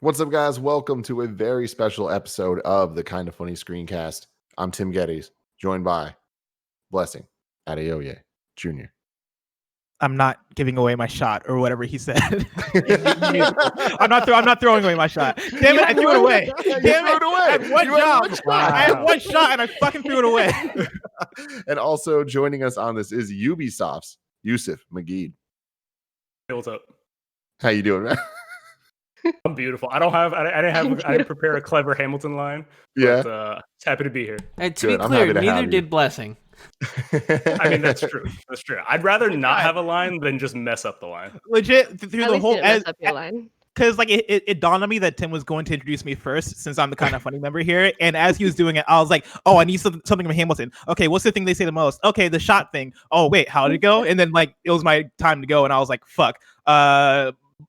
What's up, guys? Welcome to a very special episode of the Kind of Funny Screencast. I'm Tim Gettys, joined by Blessing Adeoye Jr. I'm not giving away my shot or whatever he said. I'm not throwing away my shot. Damn it, I threw it away. Damn it, I had one job. I had one shot and I fucking threw it away. And also joining us on this is Ubisoft's Youssef Maguid. Hey, what's up? How you doing, man? I'm beautiful. I didn't prepare a clever Hamilton line. Yeah. But, happy to be here. Hey, to be clear, neither did Blessing. I mean, that's true. That's true. I'd rather not have a line than just mess up the line. Legit through At the whole mess up your line. Because like it dawned on me that Tim was going to introduce me first, since I'm the Kind of Funny member here. And as he was doing it, I was like, "Oh, I need something from Hamilton. Okay, what's the thing they say the most? Okay, the shot thing. Oh wait, how did it go?" And then like it was my time to go, and I was like, "Fuck,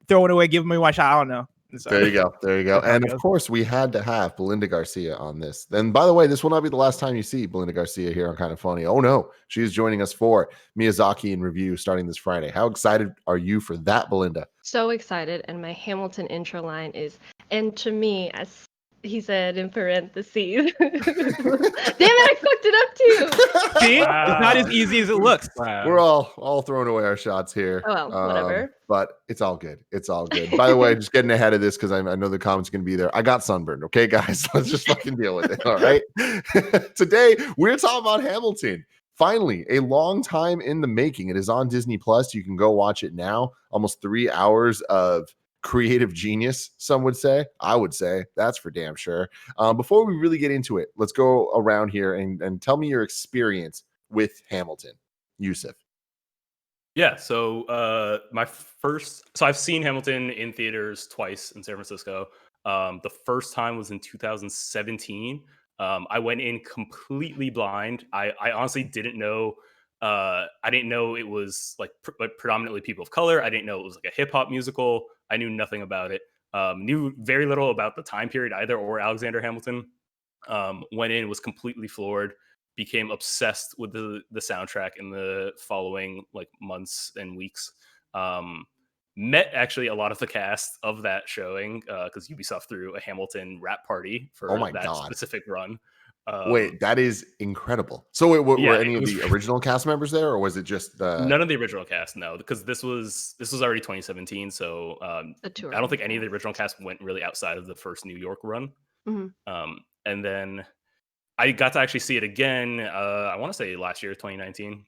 throw it away, give me my shot." I don't know. So, there you go. And of course, we had to have Belinda Garcia on this. Then, by the way, this will not be the last time you see Belinda Garcia here on Kind of Funny. Oh no, she is joining us for Miyazaki in review starting this Friday. How excited are you for that, Belinda? So excited. And my Hamilton intro line is, "And to me," as he said in parentheses. Damn it, I fucked it up too. See, it's not as easy as it looks. Wow. We're all throwing away our shots here. Oh, well, whatever. But it's all good. It's all good. By the way, just getting ahead of this because I know the comments are going to be there. I got sunburned. Okay, guys, let's just fucking deal with it. All right. Today we're talking about Hamilton. Finally, a long time in the making. It is on Disney Plus. You can go watch it now. Almost 3 hours of creative genius, some would say. I would say that's for damn sure. Before we really get into it, let's go around here and tell me your experience with Hamilton. Youssef. Yeah, so I've seen Hamilton in theaters twice in San Francisco. The first time was in 2017. I went in completely blind. I honestly didn't know. I didn't know it was like predominantly people of color. I didn't know it was like a hip hop musical. I knew nothing about it. Knew very little about the time period either, or Alexander Hamilton. Went in, was completely floored. Became obsessed with the soundtrack in the following like months and weeks. Met actually a lot of the cast of that showing because Ubisoft threw a Hamilton rap party for specific run. Wait, that is incredible. So were any of the original cast members there, or was it just none of the original cast? No, because this was already 2017. So I don't think any of the original cast went really outside of the first New York run. Mm-hmm. And then I got to actually see it again. I want to say last year, 2019.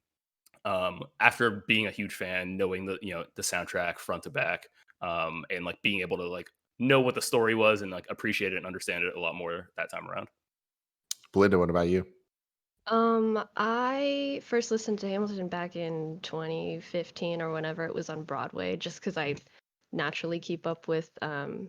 After being a huge fan, knowing the soundtrack front to back, and like being able to like know what the story was and like appreciate it and understand it a lot more that time around. Belinda, what about you? I first listened to Hamilton back in 2015 or whenever it was on Broadway, just because I naturally keep up with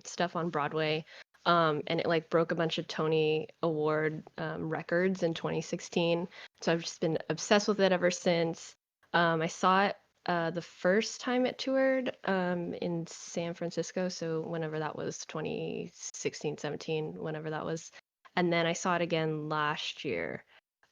stuff on Broadway. And it like broke a bunch of Tony Award records in 2016. So I've just been obsessed with it ever since. I saw it the first time it toured in San Francisco. So whenever that was, 2016, 17, whenever that was. And then I saw it again last year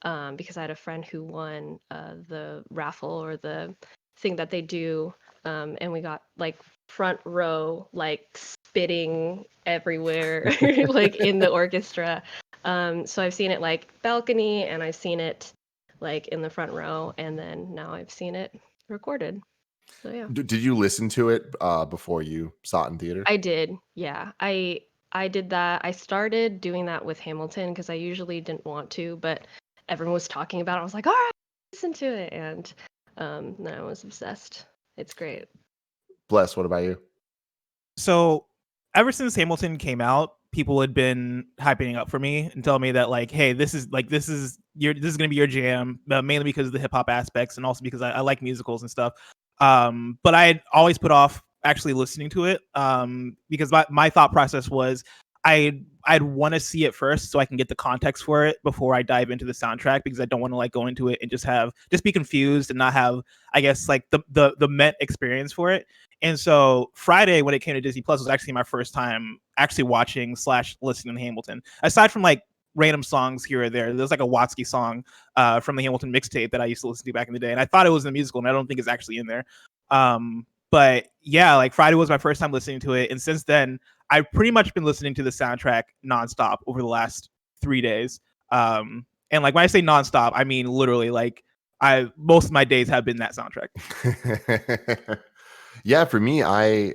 because I had a friend who won the raffle or the thing that they do. And we got like front row, like spitting everywhere, like in the orchestra. So I've seen it like balcony and I've seen it like in the front row. And then now I've seen it recorded. So yeah. Did you listen to it before you saw it in theater? I did. Yeah. I did that. I started doing that with Hamilton because I usually didn't want to, but everyone was talking about it. I was like, all right, listen to it. And then I was obsessed. It's great. Bless, what about you? So ever since Hamilton came out, people had been hyping up for me and telling me that like, hey, this is going to be your jam, mainly because of the hip hop aspects and also because I like musicals and stuff. But I had always put off actually listening to it because my thought process was I'd want to see it first so I can get the context for it before I dive into the soundtrack, because I don't want to like go into it and just be confused and not have, I guess, like the Met experience for it. And so Friday, when it came to Disney Plus, was actually my first time actually watching / listening to Hamilton. Aside from like random songs here or there, there's like a Watsky song from the Hamilton mixtape that I used to listen to back in the day, and I thought it was in the musical, and I don't think it's actually in there. But yeah, like Friday was my first time listening to it, and since then I've pretty much been listening to the soundtrack nonstop over the last 3 days. And like when I say nonstop, I mean literally like most of my days have been that soundtrack. Yeah, for me, I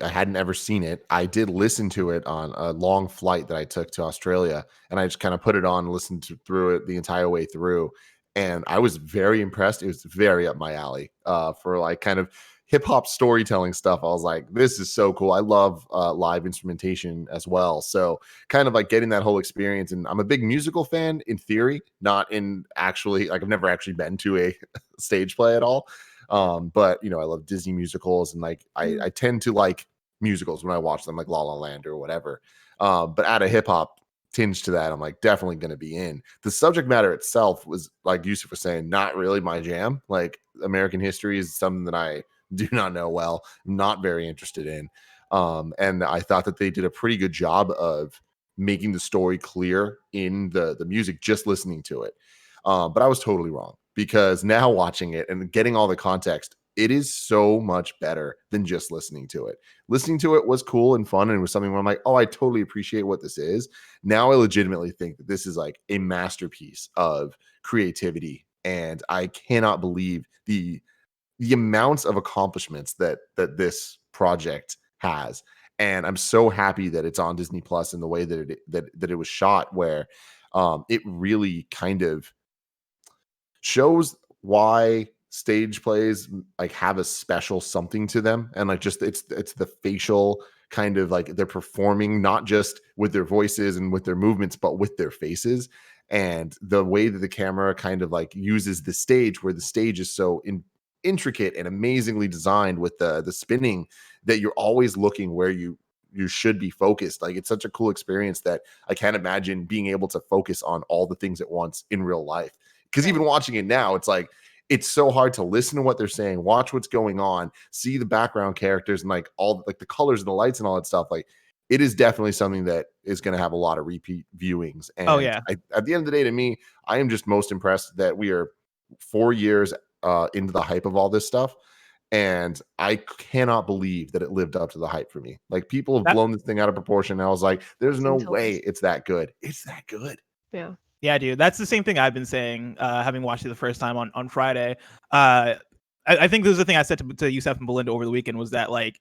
hadn't ever seen it. I did listen to it on a long flight that I took to Australia, and I just kind of put it on and listened through it the entire way through. And I was very impressed. It was very up my alley for like kind of hip hop storytelling stuff. I was like, this is so cool. I love live instrumentation as well. So kind of like getting that whole experience. And I'm a big musical fan in theory, not in actually, like I've never actually been to a stage play at all. But you know, I love Disney musicals, and like I tend to like musicals when I watch them, like La La Land or whatever. But add a hip hop tinge to that, I'm like definitely going to be in. The subject matter itself was, like Youssef was saying, not really my jam. Like American history is something that I do not know well, not very interested in. And I thought that they did a pretty good job of making the story clear in the music, just listening to it. But I was totally wrong, because now watching it and getting all the context, it is so much better than just listening to it. Listening to it was cool and fun, and it was something where I'm like, oh, I totally appreciate what this is. Now I legitimately think that this is like a masterpiece of creativity, and I cannot believe the amounts of accomplishments that this project has. And I'm so happy that it's on Disney Plus, and the way that it was shot, where it really kind of shows why stage plays like have a special something to them. And like just it's the facial kind of like they're performing not just with their voices and with their movements, but with their faces, and the way that the camera kind of like uses the stage, where the stage is so intricate and amazingly designed with the spinning, that you're always looking where you should be focused. Like it's such a cool experience that I can't imagine being able to focus on all the things at once in real life. Because even watching it now, it's like it's so hard to listen to what they're saying, watch what's going on, see the background characters, and like all like the colors and the lights and all that stuff. Like it is definitely something that is going to have a lot of repeat viewings. And at the end of the day, to me, I am just most impressed that we are 4 years into the hype of all this stuff. And I cannot believe that it lived up to the hype for me. Like people have blown this thing out of proportion. And I was like, there's no way it's that good. It's that good. Yeah. Yeah, dude, that's the same thing I've been saying, having watched it the first time on Friday. I think this is the thing I said to Youssef and Belinda over the weekend, was that like,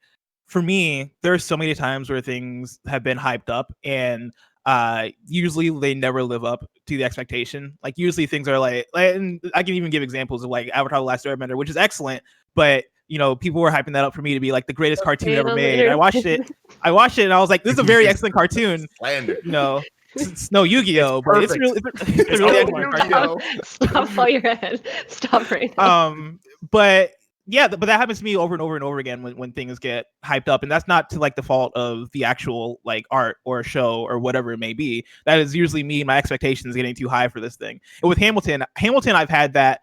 for me, there are so many times where things have been hyped up, and usually they never live up to the expectation. Like usually things are like, and I can even give examples of like Avatar: The Last Airbender, which is excellent, but you know, people were hyping that up for me to be like the greatest cartoon ever made. I watched it and I was like, this is a very excellent cartoon. You know, it's no Yu-Gi-Oh, but it's really excellent cartoon. Stop while you're ahead. Stop right now. But yeah, but that happens to me over and over and over again when things get hyped up, and that's not to like the fault of the actual like art or show or whatever it may be. That is usually me and my expectations getting too high for this thing. And with Hamilton, I've had that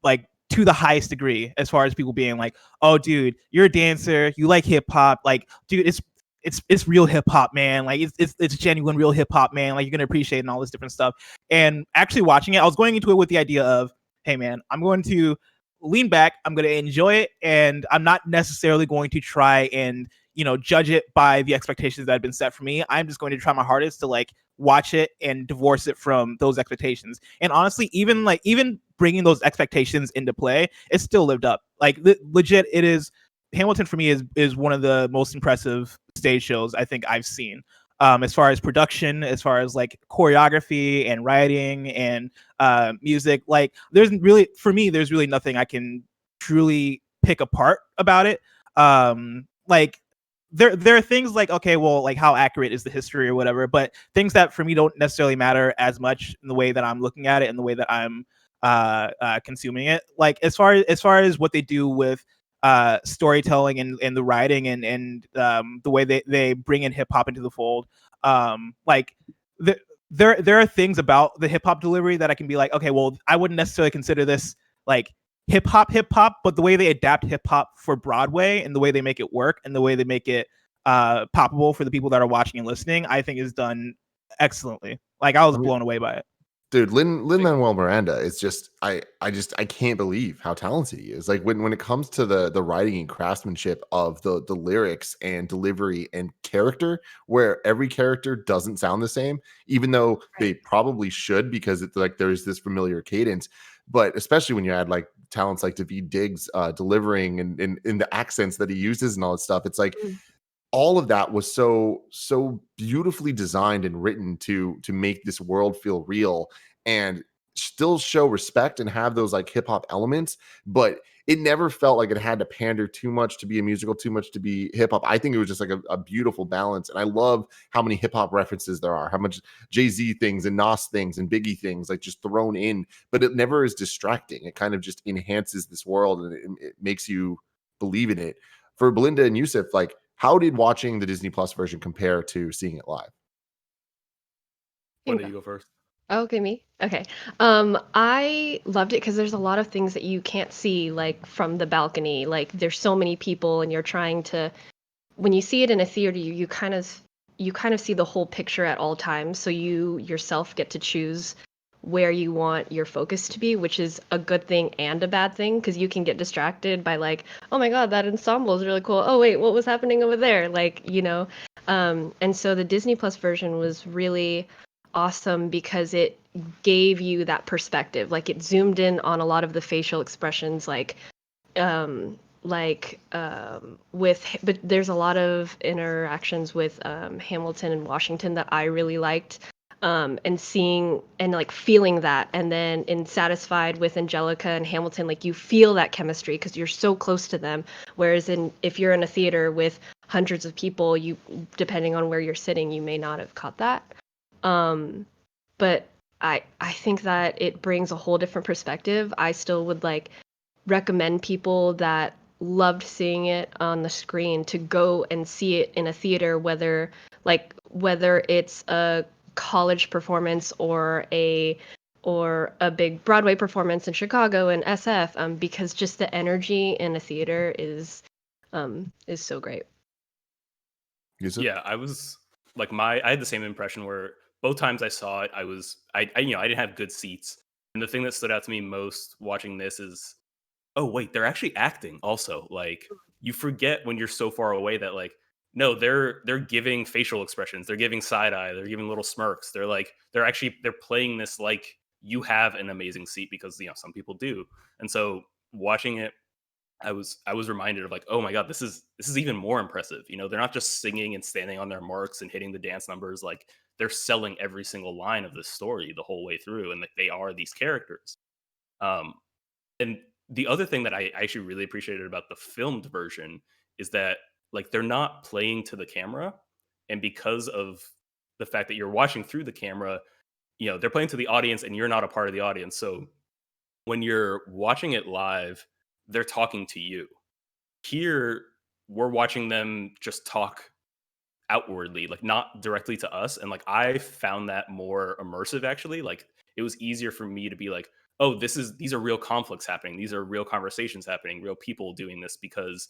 like to the highest degree, as far as people being like, oh dude, you're a dancer, you like hip hop, like dude, it's real hip hop, man. Like it's genuine real hip hop, man. Like you're gonna appreciate it and all this different stuff. And actually watching it, I was going into it with the idea of, hey man, I'm going to lean back, I'm going to enjoy it, and I'm not necessarily going to try and, you know, judge it by the expectations that have been set for me. I'm just going to try my hardest to like watch it and divorce it from those expectations. And honestly, even bringing those expectations into play, it still lived up. Like legit, it is. Hamilton for me is one of the most impressive stage shows I think I've seen. As far as production, as far as like choreography and writing and music, like there's really nothing I can truly pick apart about it. Like there are things like, okay, well, like how accurate is the history or whatever, but things that for me don't necessarily matter as much in the way that I'm looking at it and the way that I'm consuming it. Like as far as what they do with storytelling and the writing and the way they bring in hip hop into the fold, like there are things about the hip hop delivery that I can be like, okay, well, I wouldn't necessarily consider this like hip hop, but the way they adapt hip hop for Broadway and the way they make it work and the way they make it poppable for the people that are watching and listening, I think is done excellently. Like I was blown away by it. Dude, Lin-Manuel Miranda is just I can't believe how talented he is. Like when it comes to the writing and craftsmanship of the lyrics and delivery and character, where every character doesn't sound the same, even though they probably should, because it's like there's this familiar cadence. But especially when you add like talents like Daveed Diggs delivering and in the accents that he uses and all that stuff, it's like all of that was so beautifully designed and written to make this world feel real and still show respect and have those like hip hop elements, but it never felt like it had to pander too much to be a musical, too much to be hip hop. I think it was just like a beautiful balance, and I love how many hip hop references there are, how much Jay-Z things and Nas things and Biggie things like just thrown in, but it never is distracting. It kind of just enhances this world and it makes you believe in it. For Belinda and Youssef, like, how did watching the Disney Plus version compare to seeing it live? Why don't you go first? Okay, me? Okay. I loved it because there's a lot of things that you can't see like from the balcony. Like there's so many people and you're trying to, when you see it in a theater, you kind of see the whole picture at all times. So you yourself get to choose where you want your focus to be, which is a good thing and a bad thing, because you can get distracted by like, oh my god, that ensemble is really cool. Oh wait, what was happening over there? Like, and so the Disney Plus version was really awesome because it gave you that perspective. Like it zoomed in on a lot of the facial expressions, but there's a lot of interactions with Hamilton and Washington that I really liked. And seeing and like feeling that, and then in Satisfied with Angelica and Hamilton, like you feel that chemistry because you're so close to them. Whereas if you're in a theater with hundreds of people, you, depending on where you're sitting, you may not have caught that. But I think that it brings a whole different perspective. I still would like recommend people that loved seeing it on the screen to go and see it in a theater, whether it's a college performance or a big Broadway performance in Chicago and SF, because just the energy in a theater is so great. Yeah, I was like I had the same impression where both times I saw it, I didn't have good seats. And the thing that stood out to me most watching this is, oh wait, they're actually acting also. Like you forget when you're so far away that like, no, they're giving facial expressions, they're giving side eye, they're giving little smirks. They're playing this like you have an amazing seat, because some people do. And so watching it, I was reminded of like, oh my god, this is even more impressive. They're not just singing and standing on their marks and hitting the dance numbers. Like they're selling every single line of this story the whole way through, and that they are these characters. And the other thing that I actually really appreciated about the filmed version is that like they're not playing to the camera, and because of the fact that you're watching through the camera, they're playing to the audience and you're not a part of the audience. So when you're watching it live, they're talking to you. Here, we're watching them just talk outwardly, like not directly to us. And like I found that more immersive actually. Like it was easier for me to be like, oh, these are real conflicts happening. These are real conversations happening, real people doing this, because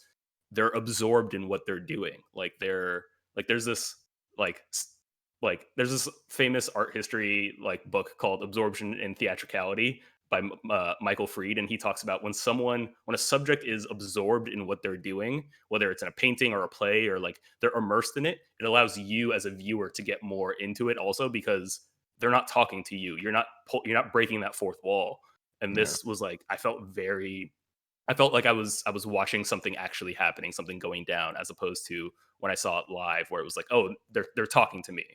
they're absorbed in what they're doing. Like there's this there's this famous art history like book called Absorption and Theatricality by Michael Fried, and he talks about when a subject is absorbed in what they're doing, whether it's in a painting or a play or like they're immersed in it, it allows you as a viewer to get more into it also, because they're not talking to you. You're not breaking that fourth wall. And this was like I felt like I was watching something actually happening, something going down, as opposed to when I saw it live, where it was like, oh, they're talking to me.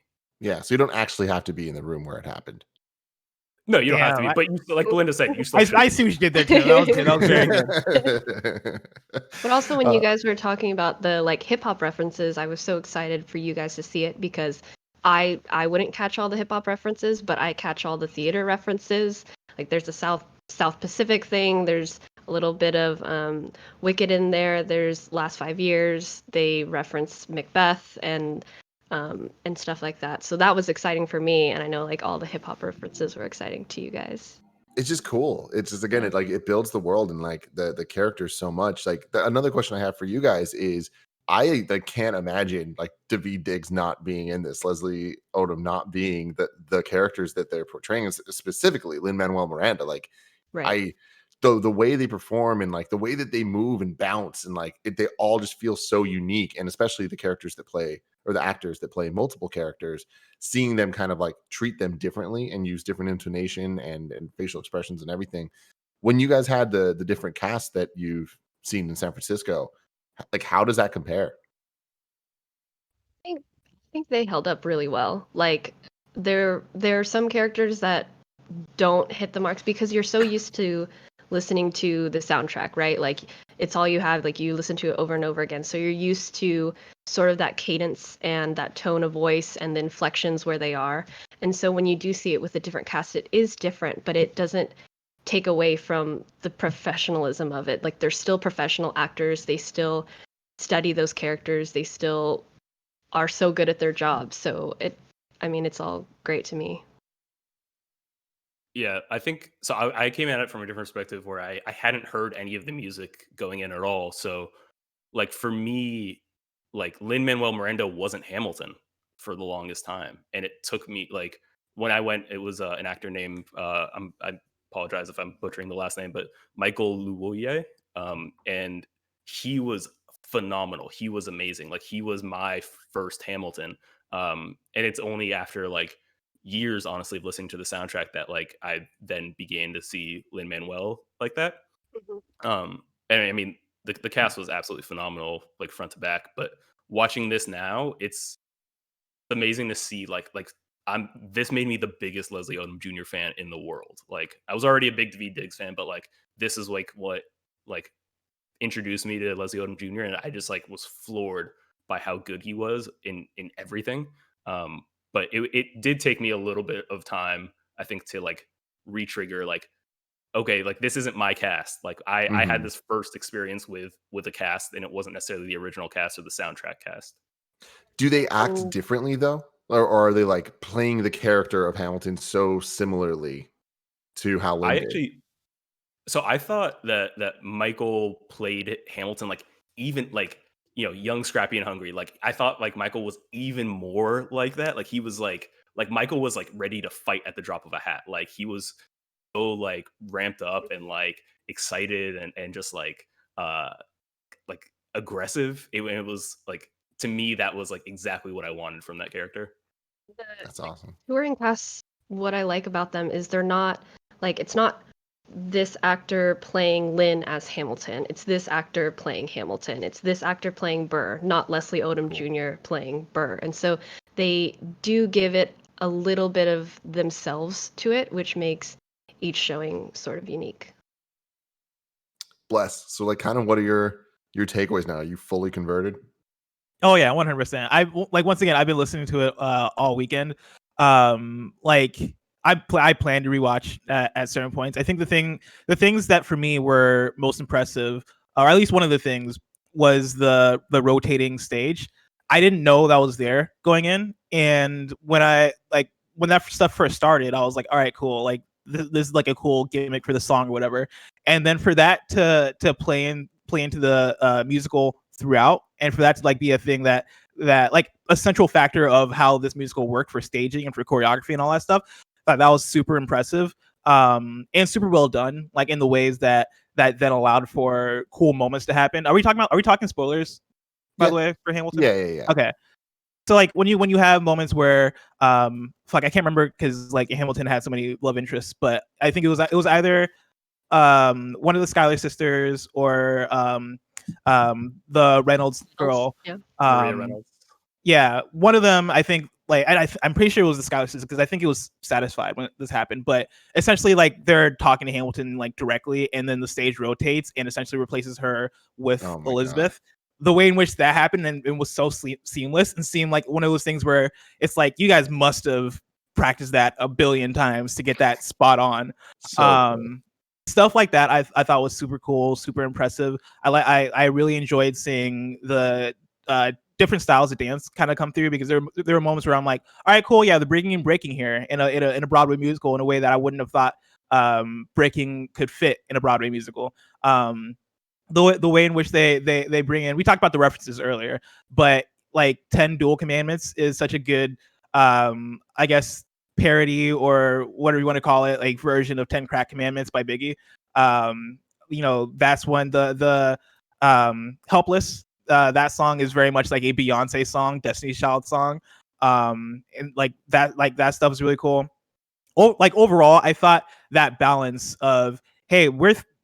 Yeah, so you don't actually have to be in the room where it happened. No, you don't have to be. But like Belinda said, you still I see what you did there too. That was good. That was very good. But also when you guys were talking about the like hip hop references, I was so excited for you guys to see it, because I wouldn't catch all the hip hop references, but I catch all the theater references. Like there's a South Pacific thing. There's a little bit of Wicked in there. There's Last 5 Years. They reference Macbeth and stuff like that. So that was exciting for me, and I know like all the hip hop references were exciting to you guys. It's just cool. It's just, again, it builds the world and like the characters so much. Like another question I have for you guys is, I can't imagine like Daveed Diggs not being in this, Leslie Odom not being the characters that they're portraying, specifically Lin-Manuel Miranda. Like Right. the way they perform and like the way that they move and bounce and like they all just feel so unique, and especially the characters that play, or the actors that play multiple characters, seeing them kind of like treat them differently and use different intonation and facial expressions and everything. When you guys had the different casts that you've seen in San Francisco, like how does that compare? I think they held up really well. Like there are some characters that don't hit the marks because you're so used to listening to the soundtrack, right? Like it's all you have, like you listen to it over and over again. So you're used to sort of that cadence and that tone of voice and the inflections where they are. And so when you do see it with a different cast, it is different, but it doesn't take away from the professionalism of it. Like they're still professional actors. They still study those characters. They still are so good at their job. So it's all great to me. Yeah, I think so. I came at it from a different perspective where I hadn't heard any of the music going in at all. So, like for me, like Lin Manuel Miranda wasn't Hamilton for the longest time, and it took me like when I went, it was an actor named I apologize if I'm butchering the last name, but Michael Luoye, and he was phenomenal. He was amazing. Like he was my first Hamilton, and it's only after like years honestly of listening to the soundtrack that like I then began to see Lin Manuel like that. And I mean the cast was absolutely phenomenal, like front to back. But watching this now, it's amazing to see like this made me the biggest Leslie Odom Jr. fan in the world. Like I was already a big Daveed Diggs fan, but like this is like what like introduced me to Leslie Odom Jr. and I just like was floored by how good he was in everything. But it did take me a little bit of time, I think, to like re-trigger like, okay, like this isn't my cast. Like I had this first experience with a cast, and it wasn't necessarily the original cast or the soundtrack cast. Do they act differently though, or are they like playing the character of Hamilton so similarly to how Lin did? So I thought that Michael played Hamilton like even like young, scrappy, and hungry. Like I thought like Michael was even more like that. Like he was like Michael was like ready to fight at the drop of a hat. Like he was so like ramped up and like excited and just like aggressive. It was like, to me that was like exactly what I wanted from that character. That's awesome. Touring casts, what I like about them is they're not like, it's not this actor playing Lin as Hamilton. It's this actor playing Hamilton. It's this actor playing Burr, not Leslie Odom Jr. playing Burr. And so they do give it a little bit of themselves to it, which makes each showing sort of unique. Bless. So like kind of what are your takeaways now? Are you fully converted? Oh yeah, 100%. I like, once again, I've been listening to it all weekend. Like I plan to rewatch at certain points. I think the things that for me were most impressive, or at least one of the things, was the rotating stage. I didn't know that was there going in, and when that stuff first started, I was like, all right, cool. Like this is like a cool gimmick for the song or whatever. And then for that to play into the musical throughout, and for that to like be a thing that like a central factor of how this musical worked for staging and for choreography and all that stuff. That was super impressive, and super well done, like in the ways that allowed for cool moments to happen. Are we talking spoilers, by the way, for Hamilton? Yeah. Okay. So like when you have moments where I can't remember because like Hamilton had so many love interests, but I think it was either one of the Schuyler sisters or the Reynolds girl. Yeah. Maria Reynolds. Yeah, one of them, I think, like I'm pretty sure it was the Schuyler sisters because I think it was Satisfied when this happened. But essentially, like they're talking to Hamilton like directly, and then the stage rotates and essentially replaces her with Elizabeth. God. The way in which that happened and it was so seamless and seemed like one of those things where it's like you guys must have practiced that a billion times to get that spot on. Stuff like that I thought was super cool, super impressive. I really enjoyed seeing the different styles of dance kind of come through, because there were moments where I'm like, all right, cool, yeah, the breaking and breaking here in a Broadway musical in a way that I wouldn't have thought breaking could fit in a Broadway musical. the way in which they bring in, we talked about the references earlier, but like 10 Dual Commandments is such a good I guess parody or whatever you want to call it, like version of 10 Crack Commandments by Biggie. That's when the Helpless, that song is very much like a Beyonce song, Destiny's Child song. And that stuff is really cool. Like overall, I thought that balance of, hey,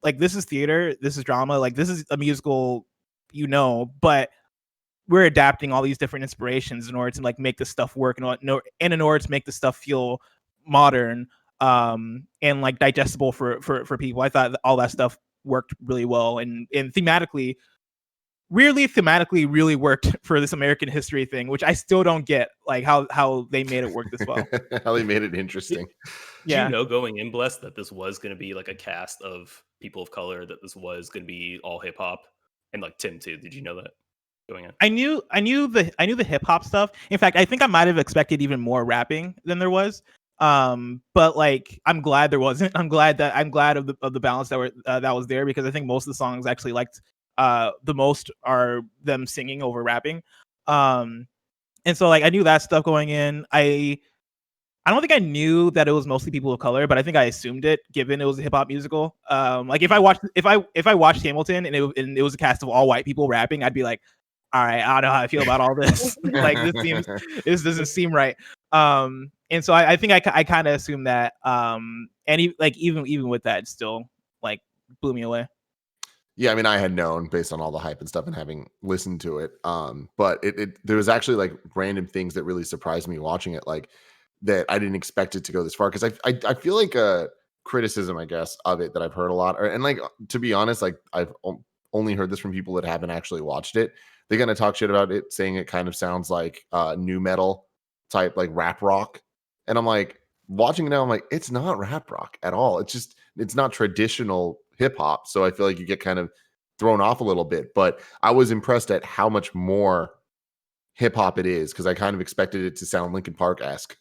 like, this is theater, this is drama, like this is a musical, but we're adapting all these different inspirations in order to like make this stuff work and in order to make the stuff feel modern and like digestible for people. I thought all that stuff worked really well and thematically really worked for this American history thing, which I still don't get, like how they made it work this well. How they made it interesting. Yeah. Do you know going in, Bless, that this was going to be like a cast of people of color, that this was going to be all hip hop, and like Tim too? Did you know that going in? I knew the hip hop stuff. In fact, I think I might have expected even more rapping than there was. But like, I'm glad there wasn't. I'm glad of the balance that was there, because I think most of the songs I actually liked the most are them singing over rapping. And so like, I knew that stuff going in. I don't think I knew that it was mostly people of color, but I think I assumed it, given it was a hip hop musical. Like if I watched Hamilton and it was a cast of all white people rapping, I'd be like, all right, I don't know how I feel about all this. Like, this doesn't seem right. And so I think I kind of assumed that. And even with that, it still like blew me away. Yeah, I mean, I had known based on all the hype and stuff and having listened to it. But there was actually like random things that really surprised me watching it, like that I didn't expect it to go this far. Because I feel like a criticism, I guess, of it that I've heard a lot, and like, to be honest, like I've only heard this from people that haven't actually watched it. They kind of talk shit about it, saying it kind of sounds like new metal type, like rap rock. And I'm like, watching it now, I'm like, it's not rap rock at all. It's not traditional hip hop. So I feel like you get kind of thrown off a little bit. But I was impressed at how much more hip hop it is, because I kind of expected it to sound Linkin Park-esque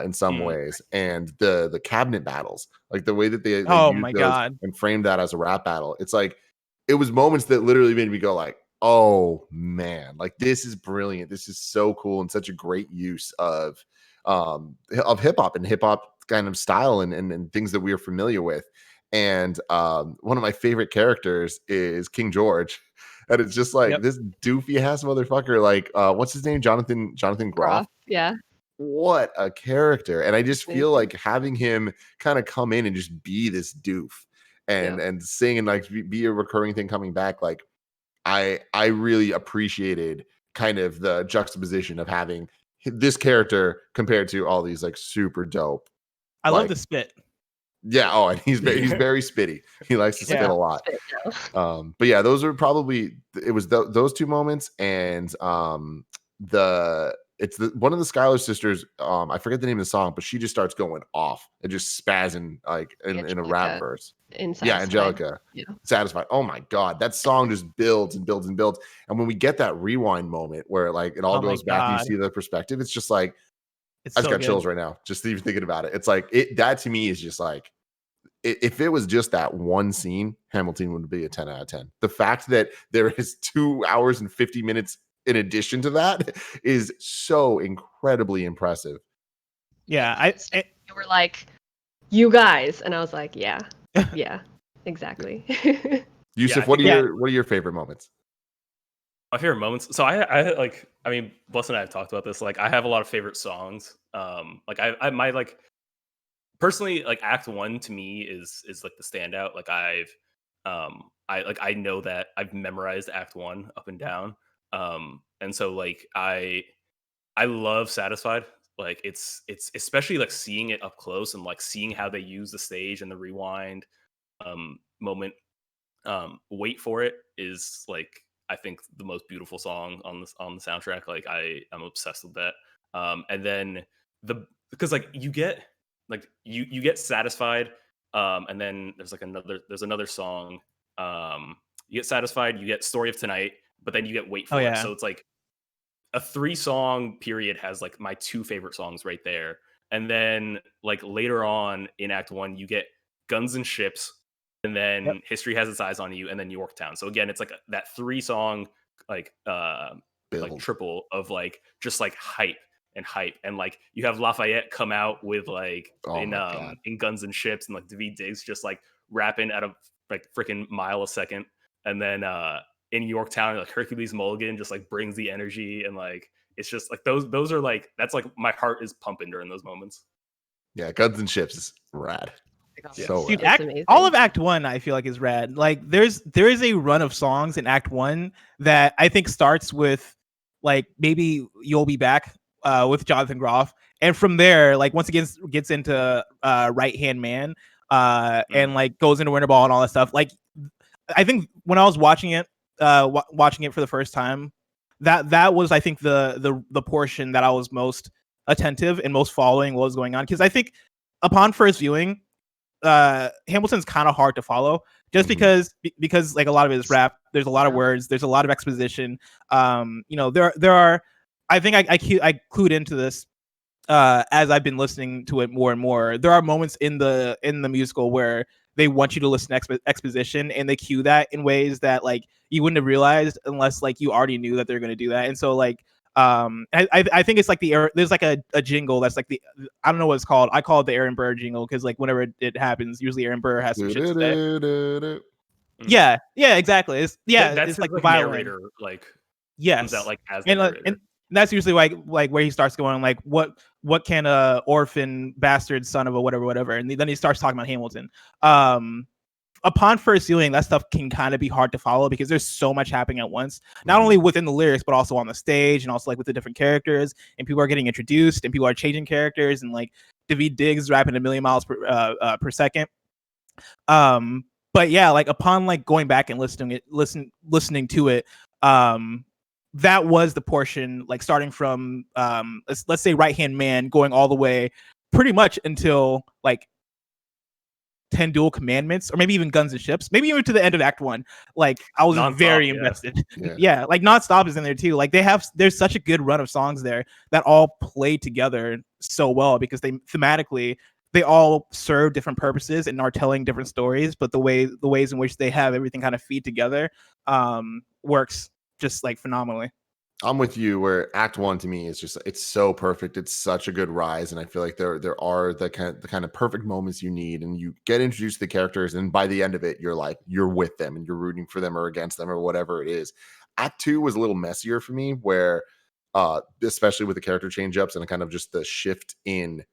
in some ways. And the cabinet battles, like the way that they Oh used my those God. and framed that as a rap battle, it's like, it was moments that literally made me go like, oh man, like this is brilliant. This is so cool and such a great use of hip hop and hip hop kind of style and things that we are familiar with. And one of my favorite characters is King George. And it's just like, this doofy ass motherfucker, like what's his name? Jonathan Groff. Yeah. What a character. And I just feel like having him kind of come in and just be this doof and sing and like be a recurring thing coming back, like I really appreciated kind of the juxtaposition of having this character compared to all these like super dope. I love the spit. Yeah. Oh, and he's very spitty. He likes to spit a lot. But yeah, those are probably, it was those two moments, and it's one of the Schuyler sisters. I forget the name of the song, but she just starts going off and just spazzing like in a rap verse. Yeah, Angelica. Yeah. Satisfied. Oh my God, that song just builds and builds and builds. And when we get that rewind moment where like it all goes back and you see the perspective, it's just like, I just got chills right now just even thinking about it. It's like that to me is just like, if it was just that one scene, Hamilton would be a 10 out of 10. The fact that there is 2 hours and 50 minutes in addition to that is so incredibly impressive. Yeah, you were like, you guys, and I was like, yeah, exactly. Youssef, what are your favorite moments? My favorite moments. So I like, I mean, Bless and I have talked about this. Like, I have a lot of favorite songs. Like I might like, personally, like Act 1 to me is like the standout. Like I know that I've memorized Act 1 up and down. And so like I love Satisfied. Like it's especially like seeing it up close and like seeing how they use the stage and the rewind moment. Wait for It is like, I think, the most beautiful song on the soundtrack. Like I'm obsessed with that. And then because like you get Satisfied, and then there's another song. You get Satisfied, you get Story of Tonight, but then you get Wait for It. So it's like a 3-song period has like my 2 favorite songs right there. And then like later on in Act 1, you get Guns and Ships, and then History Has Its Eyes on You, and then Yorktown. So again, it's like that 3-song like triple of like just like hype, and like you have Lafayette come out with like in Guns and Ships, and like Daveed Diggs just like rapping at a like freaking mile a second, and then in Yorktown, like Hercules Mulligan just like brings the energy, and like it's just like those are like, that's like my heart is pumping during those moments. Yeah, Guns and Ships is rad. Yeah. So Dude, rad. all of Act 1 I feel like is rad. Like there is a run of songs in Act 1 that I think starts with like maybe You'll Be Back with Jonathan Groff, and from there, like once it gets into Right Hand Man and like goes into Winter Ball and all that stuff. Like I think when I was watching it for the first time, that was, I think, the portion that I was most attentive and most following what was going on, because I think upon first viewing, Hamilton's kind of hard to follow, just because like a lot of it is rap. There's a lot of words. There's a lot of exposition. There are. I think I clued into this as I've been listening to it more and more. There are moments in the musical where they want you to listen to exposition, and they cue that in ways that like you wouldn't have realized unless like you already knew that they're going to do that. And so like I think it's like there's like a jingle that's like I don't know what it's called. I call it the Aaron Burr jingle, because like whenever it happens, usually Aaron Burr has some shit to say. Yeah, exactly. It's that's it's like his, the violin. narrator, like yes, that, like as and that's usually like where he starts going like what can a orphan bastard son of a whatever, and then he starts talking about Hamilton. Upon first viewing, that stuff can kind of be hard to follow because there's so much happening at once, not only within the lyrics but also on the stage, and also like with the different characters, and people are getting introduced and people are changing characters, and like Daveed Diggs rapping 1,000,000 miles per second. But yeah, like upon like going back and listening to it, that was the portion like starting from let's say Right Hand Man, going all the way pretty much until like 10 Dual Commandments, or maybe even Guns and Ships, maybe even to the end of Act 1. Like I was Non-stop, very invested. Yeah, like Nonstop is in there too. Like there's such a good run of songs there that all play together so well, because they thematically they all serve different purposes and are telling different stories, but the ways in which they have everything kind of feed together works just like phenomenally. I'm with you, where Act 1 to me is just, it's so perfect. It's such a good rise, and I feel like there are the kind of perfect moments you need, and you get introduced to the characters, and by the end of it, you're with them and you're rooting for them or against them or whatever it is. Act 2 was a little messier for me, where especially with the character change ups and kind of just the shift in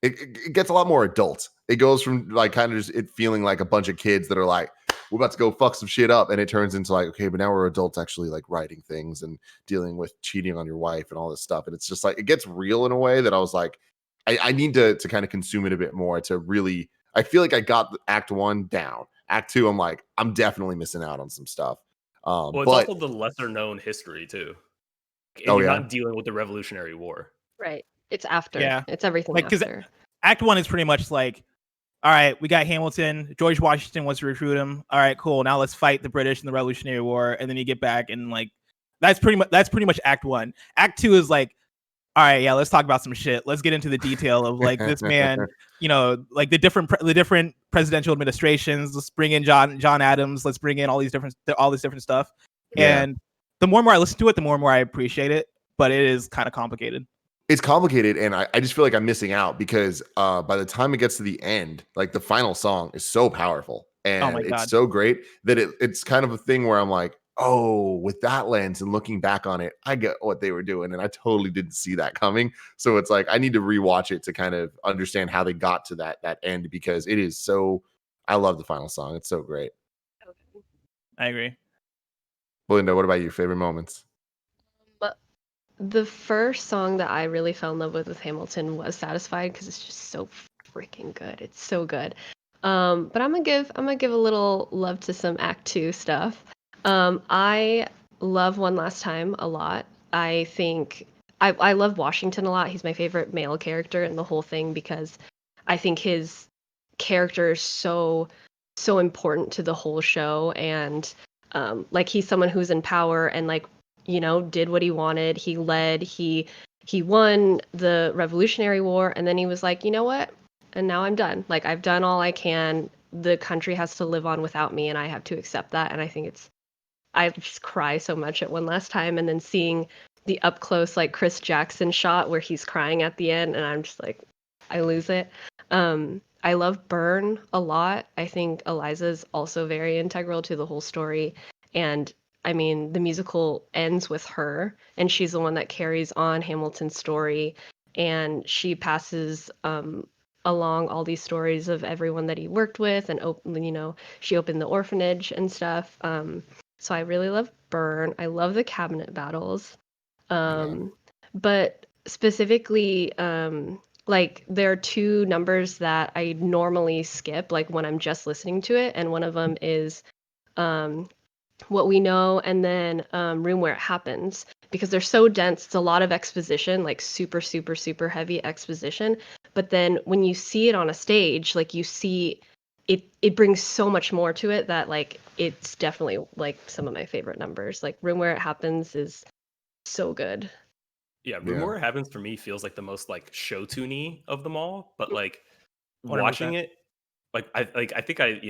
it gets a lot more adult. It goes from like kind of just it feeling like a bunch of kids that are like, we're about to go fuck some shit up, and it turns into like, okay, but now we're adults actually like writing things and dealing with cheating on your wife and all this stuff. And it's just like, it gets real in a way that I was like, I need to kind of consume it a bit more to really, I feel like I got Act 1 down. Act 2, I'm like, I'm definitely missing out on some stuff. Well, it's also the lesser known history too. And you're not dealing with the Revolutionary War. Right. It's after. Yeah. It's everything like, after. Act 1 is pretty much like, all right, we got Hamilton. George Washington wants to recruit him. All right, cool. Now let's fight the British in the Revolutionary War, and then you get back, and like that's pretty much Act 1. Act 2 is like, all right, yeah, let's talk about some shit. Let's get into the detail of like this man, like the different presidential administrations. Let's bring in John Adams. Let's bring in all this different stuff. Yeah. And the more and more I listen to it, the more and more I appreciate it. But it is kind of complicated. It's complicated, and I just feel like I'm missing out, because by the time it gets to the end, like the final song is so powerful, and it's so great that it's kind of a thing where I'm like, oh, with that lens and looking back on it, I get what they were doing, and I totally didn't see that coming. So it's like I need to rewatch it to kind of understand how they got to that end, because it is so. I love the final song; it's so great. I agree. Belinda, what about your favorite moments? The first song that I really fell in love with Hamilton was Satisfied, because it's just so freaking good. It's so good. But I'm gonna give a little love to some Act 2 stuff. I love One Last Time a lot. I think I love Washington a lot. He's my favorite male character in the whole thing, because I think his character is so important to the whole show, and like he's someone who's in power and like, did what he wanted. He led, he won the Revolutionary War, and then he was like, you know what? And now I'm done. Like, I've done all I can. the country has to live on without me, and I have to accept that. And I think I just cry so much at One Last Time, and then seeing the up close like Chris Jackson shot where he's crying at the end, and I'm just like, I lose it. I love Burn a lot. I think Eliza's also very integral to the whole story. And I mean, the musical ends with her, and she's the one that carries on Hamilton's story. And she passes along all these stories of everyone that he worked with, and she opened the orphanage and stuff. So I really love Burn. I love the cabinet battles. But specifically, like there are two numbers that I normally skip, like when I'm just listening to it, and one of them is What We Know, and then Room Where It Happens, because they're so dense. It's a lot of exposition, like super, super, super heavy exposition. But then when you see it on a stage, like you see it brings so much more to it that like it's definitely like some of my favorite numbers. Like Room Where It Happens is so good. Yeah, Room Where It Happens for me feels like the most like show tuney of them all. But like 100%. watching it, I think I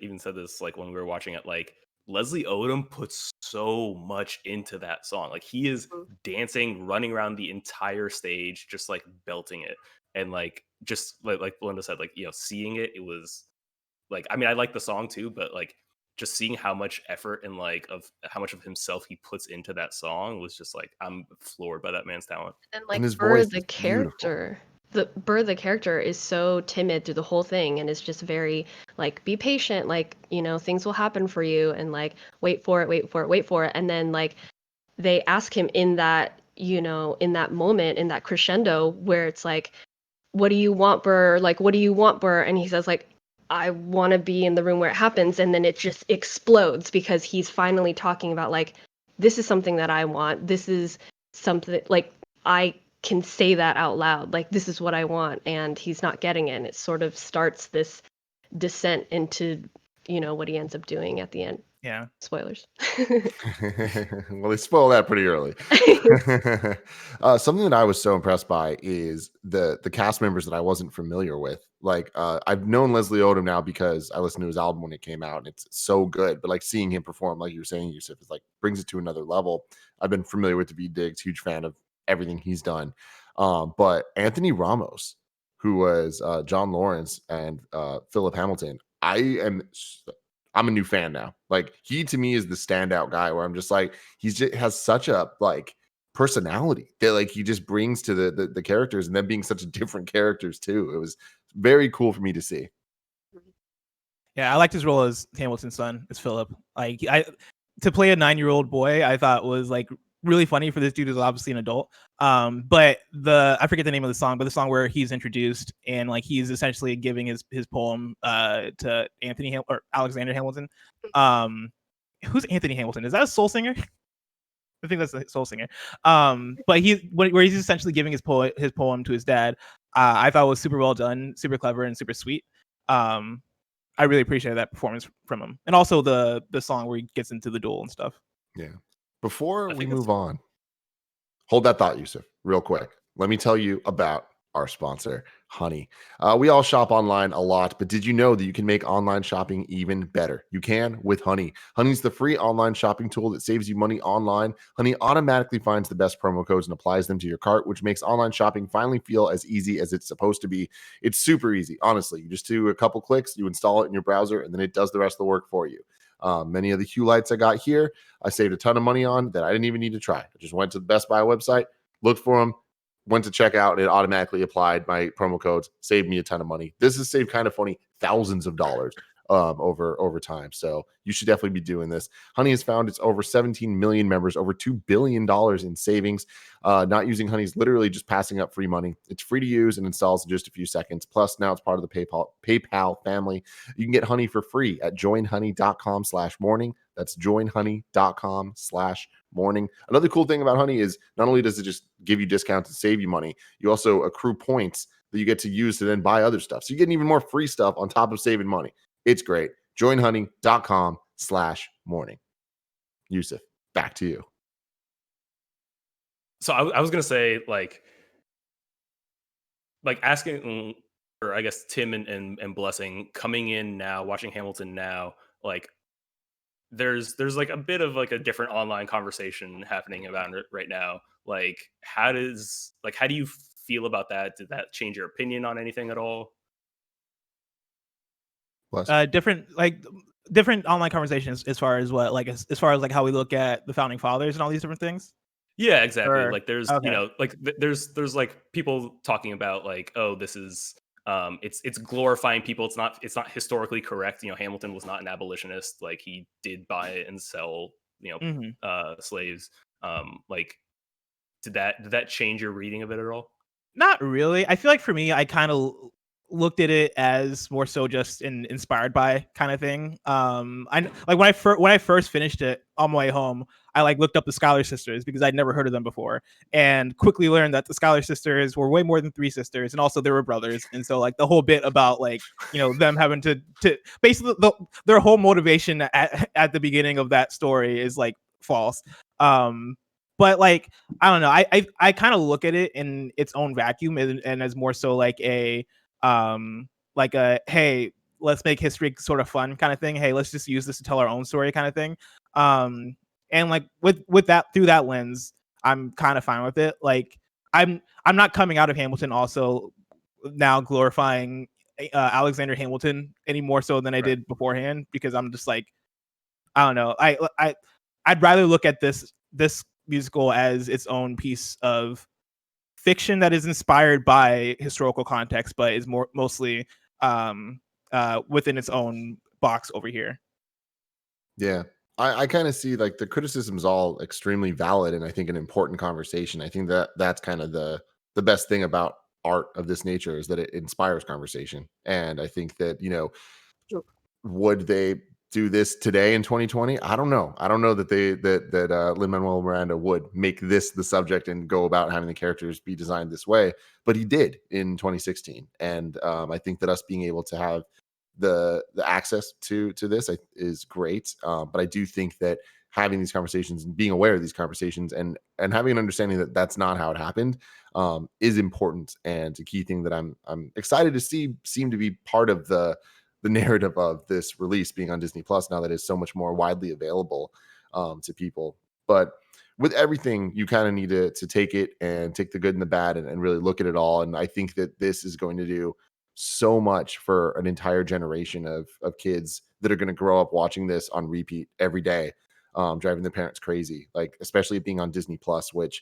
even said this like when we were watching it, like Leslie Odom puts so much into that song. Like he is dancing, running around the entire stage, just like belting it. And like just like Belinda said, like seeing it was like, I mean, I like the song too, but like just seeing how much effort and like of how much of himself he puts into that song was just like, I'm floored by that man's talent. And like and his Burr voice the is character, the character is so timid through the whole thing, and is just very like, be patient, like things will happen for you, and like wait for it, wait for it, wait for it. And then like they ask him in that in that moment, in that crescendo where it's like, what do you want, Burr? Like, what do you want, Burr? And he says like, I want to be in the room where it happens. And then it just explodes because he's finally talking about like, this is something that I want. This is something like I can say that out loud. Like, this is what I want. And he's not getting it. And it sort of starts this descent into, what he ends up doing at the end. Yeah. Spoilers. Well, they spoil that pretty early. Something that I was so impressed by is the cast members that I wasn't familiar with. Like I've known Leslie Odom now because I listened to his album when it came out, and it's so good. But like seeing him perform, like you were saying, Youssef, is like brings it to another level. I've been familiar with Daveed Diggs, huge fan of everything he's done. But Anthony Ramos, who was John Lawrence and Philip Hamilton, I'm a new fan now. Like he to me is the standout guy where I'm just like, he's just has such a like personality that like he just brings to the characters, and them being such different characters too. It was very cool for me to see. Yeah, I liked his role as Hamilton's son, as Philip. Like to play a 9-year-old boy, I thought was like really funny for this dude who's obviously an adult. But I forget the name of the song, but the song where he's introduced and like he's essentially giving his poem to or Alexander Hamilton. Who's Anthony Hamilton? Is that a soul singer? I think that's a soul singer. But where he's essentially giving his poem to his dad. I thought was super well done, super clever, and super sweet. I really appreciated that performance from him, and also the song where he gets into the duel and stuff. Yeah. Before we move on, hold that thought, Youssef, real quick. Let me tell you about our sponsor, Honey. We all shop online a lot, but did you know that you can make online shopping even better? You can with Honey. Honey's the free online shopping tool that saves you money online. Honey automatically finds the best promo codes and applies them to your cart, which makes online shopping finally feel as easy as it's supposed to be. It's super easy, honestly. You just do a couple clicks, you install it in your browser, and then it does the rest of the work for you. Many of the Hue lights I got here, I saved a ton of money on that I didn't even need to try. I just went to the Best Buy website, looked for them, went to checkout, and it automatically applied my promo codes, saved me a ton of money. This has saved Kind of Funny thousands of dollars over time. So you should definitely be doing this. Honey has found its over 17 million members, over $2 billion in savings. Not using Honey is literally just passing up free money. It's free to use and installs in just a few seconds. Plus, now it's part of the PayPal family. You can get Honey for free at joinhoney.com/morning. That's joinhoney.com/morning. Another cool thing about Honey is not only does it just give you discounts and save you money, you also accrue points that you get to use to then buy other stuff. So you're getting even more free stuff on top of saving money. It's great. Joinhoney.com/morning. Youssef, back to you. So I was gonna say like asking or I guess Tim and Blessing coming in now, watching Hamilton now, like there's like a bit of like a different online conversation happening about it right now. Like how do you feel about that? Did that change your opinion on anything at all? Different online conversations as far as what, like as far as like how we look at the founding fathers and all these different things. Yeah, exactly. Or, like there's okay. like there's like people talking about like, oh, this is it's glorifying people. It's not historically correct. Hamilton was not an abolitionist. Like he did buy and sell slaves. Like did that change your reading of it at all? Not really. I feel like for me, I kind of looked at it as more so just inspired by kind of thing. I like when I first finished it on my way home, I like looked up the Schuyler sisters because I'd never heard of them before, and quickly learned that the Schuyler sisters were way more than 3 sisters, and also they were brothers. And so like the whole bit about like them having to basically their whole motivation at the beginning of that story is like false. But like I don't know, I kind of look at it in its own vacuum and as more so like a hey, let's make history sort of fun kind of thing. Hey, let's just use this to tell our own story kind of thing. And like with that, through that lens, I'm kind of fine with it. Like I'm not coming out of Hamilton also now glorifying Alexander Hamilton any more so than I did beforehand, because I'm just like, I don't know. I'd rather look at this musical as its own piece of fiction that is inspired by historical context, but is mostly within its own box over here. Yeah. I kind of see like the criticism is all extremely valid, and I think an important conversation. I think that's kind of the best thing about art of this nature is that it inspires conversation. And I think that, would they do this today in 2020? I don't know. I don't know that that Lin-Manuel Miranda would make this the subject and go about having the characters be designed this way, but he did in 2016. And I think that us being able to have the access to this is great. But I do think that having these conversations and being aware of these conversations and having an understanding that that's not how it happened is important, and a key thing that I'm excited to see seem to be part of the narrative of this release being on Disney Plus now that it's so much more widely available to people. But with everything, you kind of need to take it and take the good and the bad and really look at it all. And I think that this is going to do so much for an entire generation of kids that are going to grow up watching this on repeat every day, driving their parents crazy, like especially being on Disney Plus, which,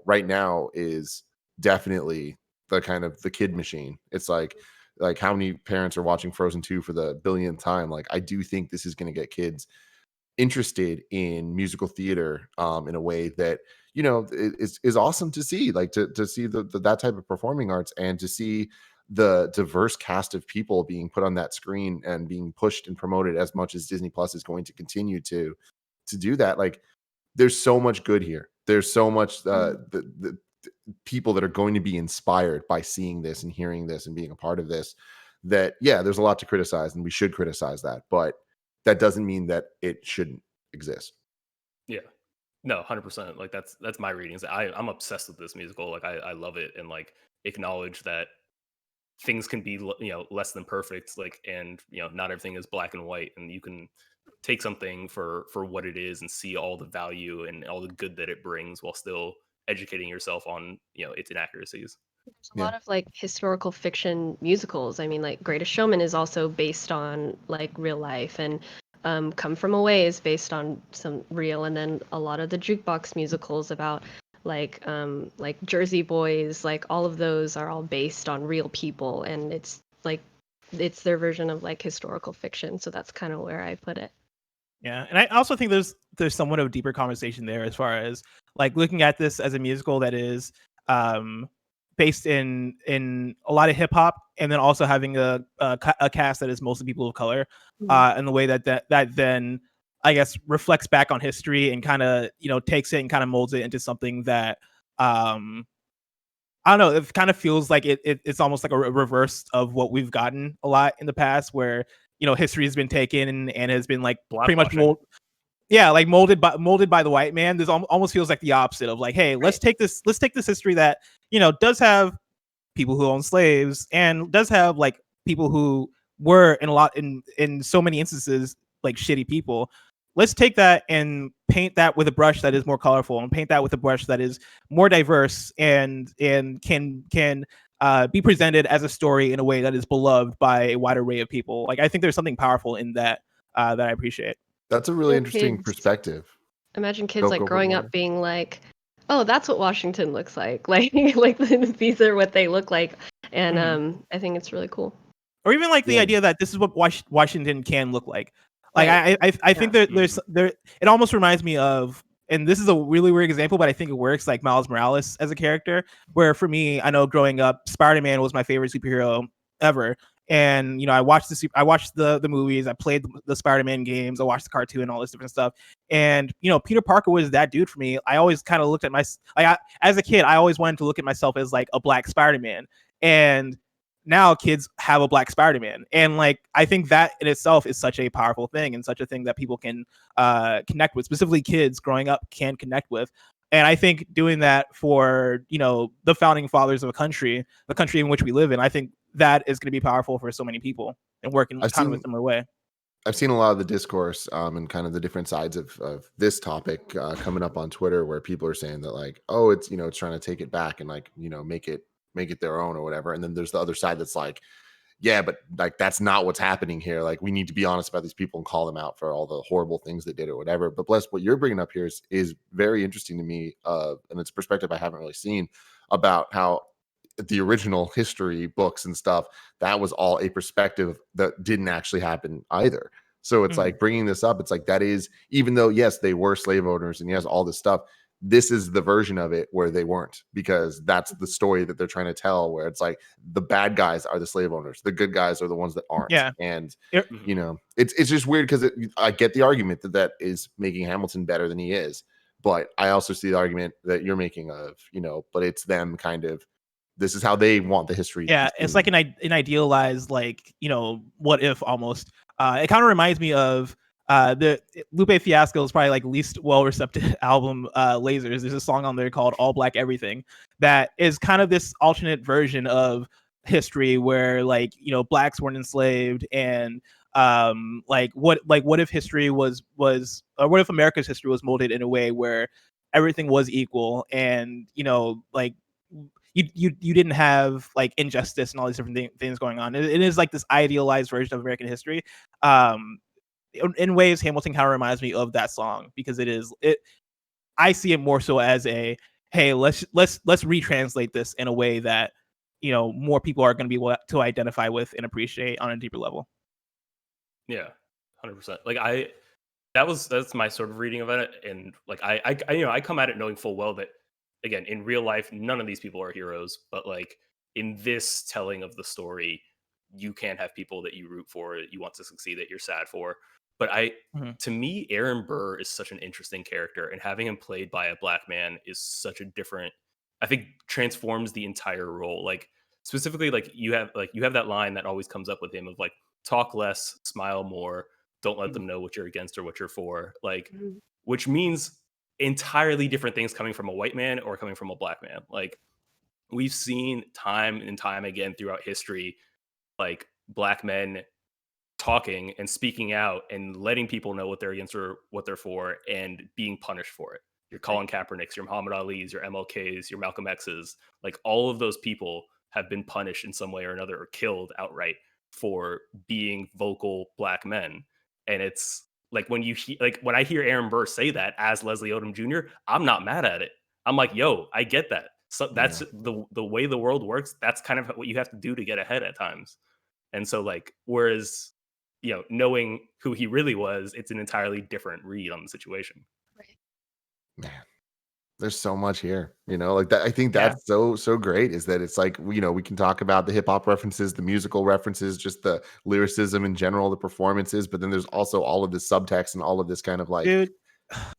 right now is definitely the kind of the kid machine. It's like how many parents are watching Frozen 2 for the billionth time? Like, I do think this is going to get kids interested in musical theater in a way that, is awesome to see, like to see that type of performing arts, and to see the diverse cast of people being put on that screen and being pushed and promoted as much as Disney Plus is going to continue to do that. Like, there's so much good here. There's so much the people that are going to be inspired by seeing this and hearing this and being a part of this, that there's a lot to criticize, and we should criticize that, but that doesn't mean that it shouldn't exist. No, 100%. Like that's my readings. I'm obsessed with this musical. Like I love it, and like acknowledge that things can be less than perfect, like, and not everything is black and white, and you can take something for what it is and see all the value and all the good that it brings while still educating yourself on its inaccuracies. There's a lot of like historical fiction musicals. I mean, like Greatest Showman is also based on like real life, and Come From Away is based on some real, and then a lot of the jukebox musicals about like Jersey Boys, like all of those are all based on real people, and it's their version of like historical fiction. So that's kind of where I put it. Yeah, and I also think there's somewhat of a deeper conversation there as far as like looking at this as a musical that is based in a lot of hip hop, and then also having a cast that is mostly people of color, and the way that then I guess reflects back on history and kind of takes it and kind of molds it into something that I don't know. It kind of feels like it's almost like a reverse of what we've gotten a lot in the past, where history has been taken and has been like pretty much molded by the white man. This almost feels like the opposite of like, hey, let's take this history that does have people who own slaves, and does have like people who were in so many instances like shitty people. Let's take that and paint that with a brush that is more colorful, and paint that with a brush that is more diverse, and can be presented as a story in a way that is beloved by a wide array of people. Like, I think there's something powerful in that that I appreciate. That's a really interesting perspective. Imagine kids like growing up being like, "Oh, that's what Washington looks like." Like these are what they look like, and I think it's really cool. Or even like the idea that this is what Washington can look like. Like I think there's it almost reminds me of, and this is a really weird example, but I think it works, like Miles Morales as a character, where for me, I know growing up, Spider-Man was my favorite superhero ever. And, you know, I watched the movies, I played the Spider-Man games, I watched the cartoon and all this different stuff. And, you know, Peter Parker was that dude for me. I always kind of looked at as a kid, I always wanted to look at myself as like a black Spider-Man. And now kids have a black Spider-Man. And like, I think that in itself is such a powerful thing, and such a thing that people can connect with, specifically kids growing up can connect with. And I think doing that for, you know, the founding fathers of the country in which we live in, I think that is going to be powerful for so many people, and work in kind of a similar way. I've seen a lot of the discourse and kind of the different sides of this topic coming up on Twitter, where people are saying that like, oh, it's, you know, it's trying to take it back and like, you know, make it their own or whatever. And then there's the other side that's like, yeah, but like, that's not what's happening here. Like, we need to be honest about these people and call them out for all the horrible things they did or whatever. But Bless, what you're bringing up here is very interesting to me. And it's a perspective I haven't really seen about how the original history books and stuff, that was all a perspective that didn't actually happen either. So it's like bringing this up. It's like, that is, even though, yes, they were slave owners and yes, all this stuff, this is the version of it where they weren't, because that's the story that they're trying to tell, where it's like the bad guys are the slave owners, the good guys are the ones that aren't. Yeah. And you know, it's just weird, because I get the argument that is making Hamilton better than he is, but I also see the argument that you're making of, you know, but it's them kind of, this is how they want the history. Yeah, it's like an idealized, like, you know, what if almost. It kind of reminds me of the Lupe Fiasco's probably like least well received album, Lasers. There's a song on there called All Black Everything that is kind of this alternate version of history where, like, you know, blacks weren't enslaved, and what if history was or what if America's history was molded in a way where everything was equal, and, you know, like you didn't have like injustice and all these different things going on. It is like this idealized version of American history. In ways, Hamilton kind of reminds me of that song, because I see it more so as a, hey, let's retranslate this in a way that, you know, more people are going to be able to identify with and appreciate on a deeper level. Yeah, 100%. Like that's my sort of reading of it, and like I you know, I come at it knowing full well that, again, in real life, none of these people are heroes, but like in this telling of the story, you can have people that you root for, that you want to succeed, that you're sad for. But to me, Aaron Burr is such an interesting character, and having him played by a black man is such a different, I think, transforms the entire role. Like, specifically, like you have that line that always comes up with him of like, talk less, smile more, don't let them know what you're against or what you're for. Like, which means entirely different things coming from a white man or coming from a black man. Like, we've seen time and time again throughout history, like black men talking and speaking out and letting people know what they're against or what they're for, and being punished for it. Your Colin Kaepernicks, your Muhammad Ali's, your MLKs, your Malcolm X's, like all of those people have been punished in some way or another, or killed outright for being vocal black men. And it's like, when I hear Aaron Burr say that as Leslie Odom Jr., I'm not mad at it. I'm like, yo, I get that. So that's the way the world works. That's kind of what you have to do to get ahead at times. And so, like, whereas, you know, knowing who he really was, it's an entirely different read on the situation. Right. Man, there's so much here, you know, like that. I think that's so great, is that it's like, you know, we can talk about the hip hop references, the musical references, just the lyricism in general, the performances, but then there's also all of this subtext and all of this kind of like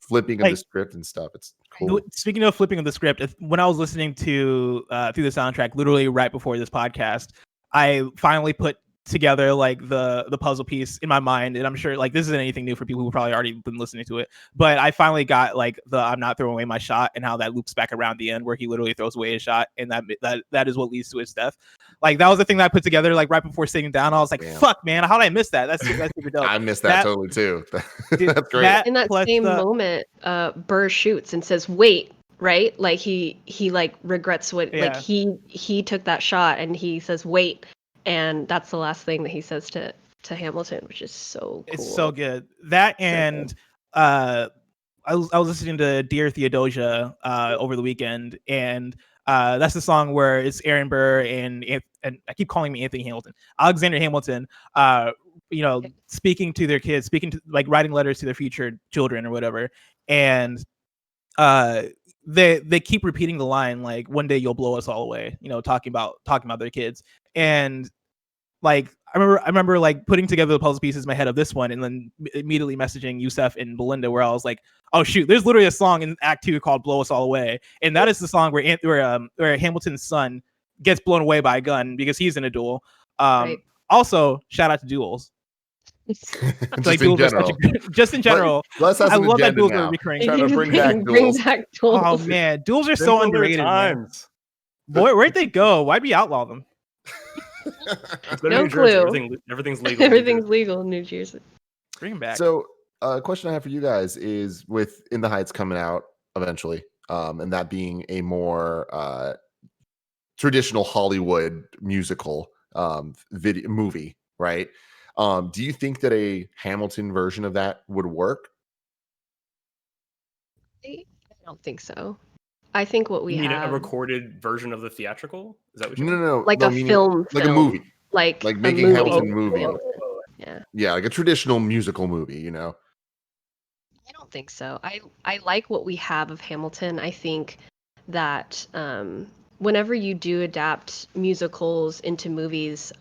flipping of the script and stuff. It's cool. Speaking of flipping of the script, when I was listening to through the soundtrack, literally right before this podcast, I finally put together like the puzzle piece in my mind, and I'm sure like this isn't anything new for people who probably already been listening to it, but I finally got like the I'm not throwing away my shot and how that loops back around the end where he literally throws away his shot, and that is what leads to his death. Like that was the thing that I put together like right before sitting down. I was like, fuck man, how did I miss that? That's super dope. I missed that totally too. That's great. In that same moment, Burr shoots and says, "Wait." Right? Like he like regrets what like he took that shot and he says, "Wait." And that's the last thing that he says to Hamilton, which is so cool. It's so good. That and I was listening to Dear Theodosia over the weekend, and that's the song where it's Aaron Burr and I keep calling me Anthony Hamilton, Alexander Hamilton, speaking to their kids, speaking to like writing letters to their future children or whatever, and they keep repeating the line like one day you'll blow us all away, talking about their kids. And like I remember like putting together the puzzle pieces in my head of this one and then immediately messaging Youssef and Belinda where I was like, oh shoot, there's literally a song in Act 2 called Blow Us All Away, and that is the song where Hamilton's son gets blown away by a gun because he's in a duel. Right. Also shout out to duels. Just in general. Just in general. I love that duels are recurring. Trying to bring back duels. Oh man, duels are so underrated. Boy, where'd they go? Why'd we outlaw them? No clue. Everything's legal. Everything's legal in New Jersey. Bring them back. So, a question I have for you guys is with In the Heights coming out eventually, and that being a more traditional Hollywood musical movie, right? Do you think that a Hamilton version of that would work? I don't think so. I think what we you mean have a recorded version of the theatrical? Is that what you mean? No, like a film, like a movie, like making movie. Hamilton movie. Yeah, like a traditional musical movie. I don't think so. I like what we have of Hamilton. I think that whenever you do adapt musicals into movies,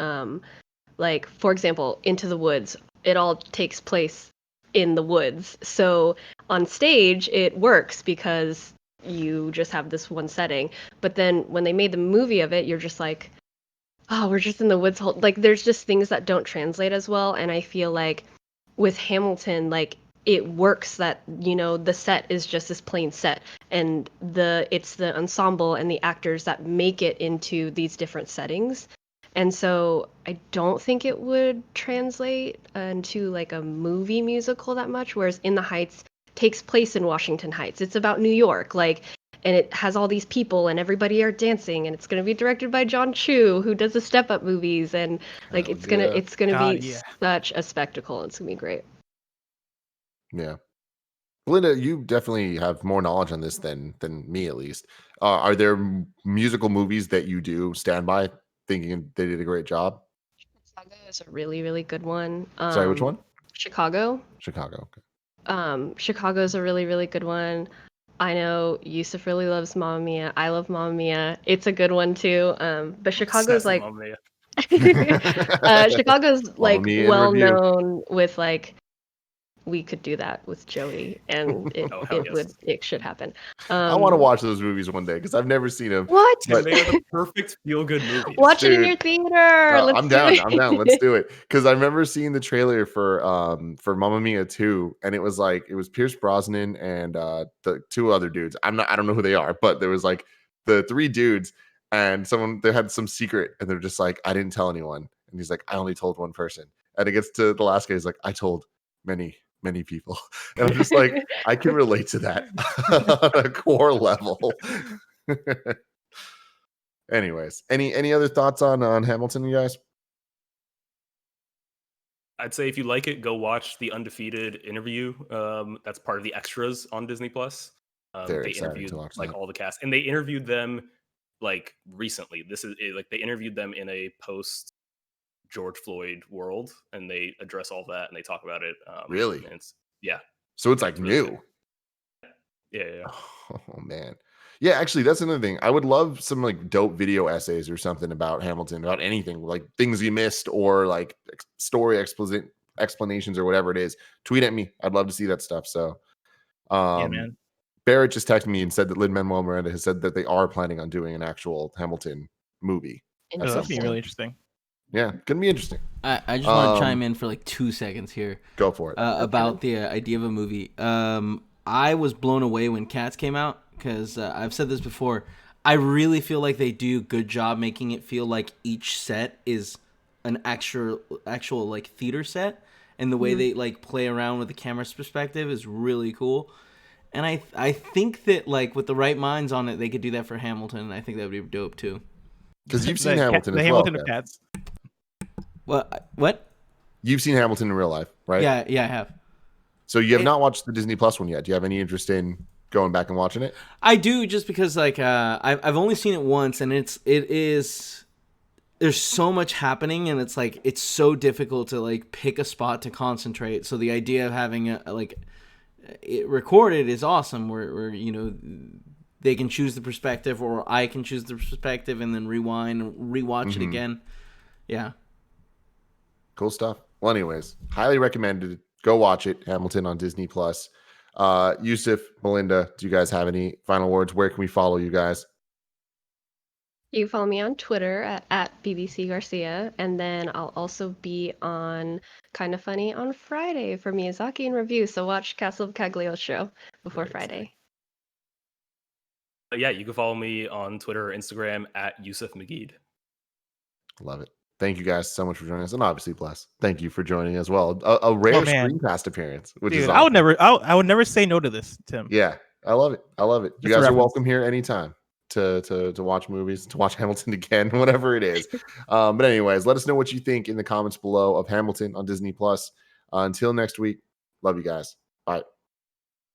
like for example, Into the Woods, it all takes place in the woods. So on stage, it works because you just have this one setting. But then when they made the movie of it, you're just like, oh, we're just in the woods. Like there's just things that don't translate as well. And I feel like with Hamilton, like it works that, the set is just this plain set, and it's the ensemble and the actors that make it into these different settings. And so I don't think it would translate into like a movie musical that much, whereas In the Heights takes place in Washington Heights. It's about New York, and it has all these people and everybody are dancing, and it's going to be directed by John Chu, who does the Step Up movies, and like it's gonna be such a spectacle. It's gonna be great. Yeah. Belinda, you definitely have more knowledge on this than me, at least. Are there musical movies that you do stand by thinking they did a great job? Chicago is a really, really good one. Sorry, which one? Chicago. Okay. Chicago is a really, really good one. I know Youssef really loves Mamma Mia. I love Mamma Mia. It's a good one too. But Chicago's like Chicago's like well known with like we could do that with Joey, and it should happen. I want to watch those movies one day because I've never seen them. What? But they are the perfect feel-good movies. Watch it in your theater. I'm down. Let's do it. Because I remember seeing the trailer for Mamma Mia 2, and it was Pierce Brosnan and the two other dudes. I don't know who they are, but there was like the three dudes, and they had some secret, and they're just like, I didn't tell anyone, and he's like, I only told one person, and it gets to the last guy, he's like, I told many people, and I'm just like, I can relate to that on a core level. Anyways, any other thoughts on Hamilton, you guys? I'd say if you like it, go watch the Undefeated interview. That's part of the extras on Disney Plus. They interviewed like all the cast, and they interviewed them like recently. This is like they interviewed them in a post George Floyd world, and they address all that and they talk about it. Really? Yeah. So it's like new. Yeah. Oh man. Yeah, actually, that's another thing. I would love some like dope video essays or something about Hamilton, about anything, like things you missed or like story explanations or whatever it is. Tweet at me. I'd love to see that stuff. So, yeah, man. Barrett just texted me and said that Lin-Manuel Miranda has said that they are planning on doing an actual Hamilton movie. That'd be really interesting. Yeah, gonna be interesting. I just want to chime in for like 2 seconds here. Go for it. About the idea of a movie. I was blown away when Cats came out because I've said this before. I really feel like they do a good job making it feel like each set is an actual like theater set, and the way they like play around with the camera's perspective is really cool. And I think that like with the right minds on it, they could do that for Hamilton. And I think that would be dope too. Because you've seen Hamilton the as Hamilton well. of Cats. What? You've seen Hamilton in real life, right? Yeah, I have. So you have not watched the Disney Plus one yet. Do you have any interest in going back and watching it? I do, just because like I've only seen it once, and it is there's so much happening, and it's like it's so difficult to like pick a spot to concentrate. So the idea of having it recorded is awesome, where you know they can choose the perspective, or I can choose the perspective and then rewind and rewatch it again. Yeah, cool stuff. Well, anyways, highly recommended. Go watch it, Hamilton on Disney Plus. Youssef, Belinda, do you guys have any final words? Where can we follow you guys? You can follow me on Twitter at BBC Garcia, and then I'll also be on Kind of Funny on Friday for Miyazaki in review. So watch Castle of Cagliostro before Friday. Yeah, you can follow me on Twitter or Instagram at Youssef Maguid. Love it. Thank you guys so much for joining us, and obviously, Bless, thank you for joining as well. A rare Screencast appearance, which is awesome. I would never say no to this, Tim. Yeah, I love it. I love it. You guys are welcome here anytime to watch movies, to watch Hamilton again, whatever it is. But anyways, let us know what you think in the comments below of Hamilton on Disney Plus. Until next week, love you guys. Bye.